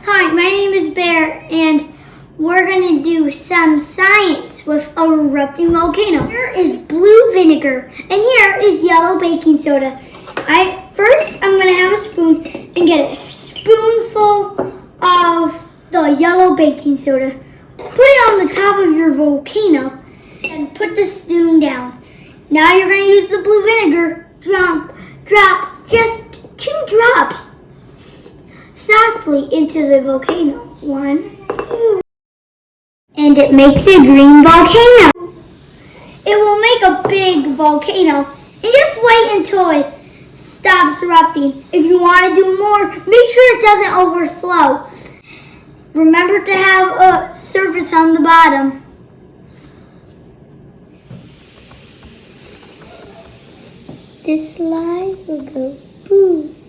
Hi, my name is Baer, and we're going to do some science with a erupting volcano. Here is blue vinegar, and here is yellow baking soda. First, I'm going to have a spoon and get a spoonful of the yellow baking soda. Put it on the top of your volcano and put the spoon down. Now you're going to use the blue vinegar. Drop just 2 drops softly into the volcano. 1, 2. And it makes a green volcano. It will make a big volcano. And just wait until it stops erupting. If you want to do more, make sure it doesn't overflow. Remember to have a surface on the bottom. This slide will go boom.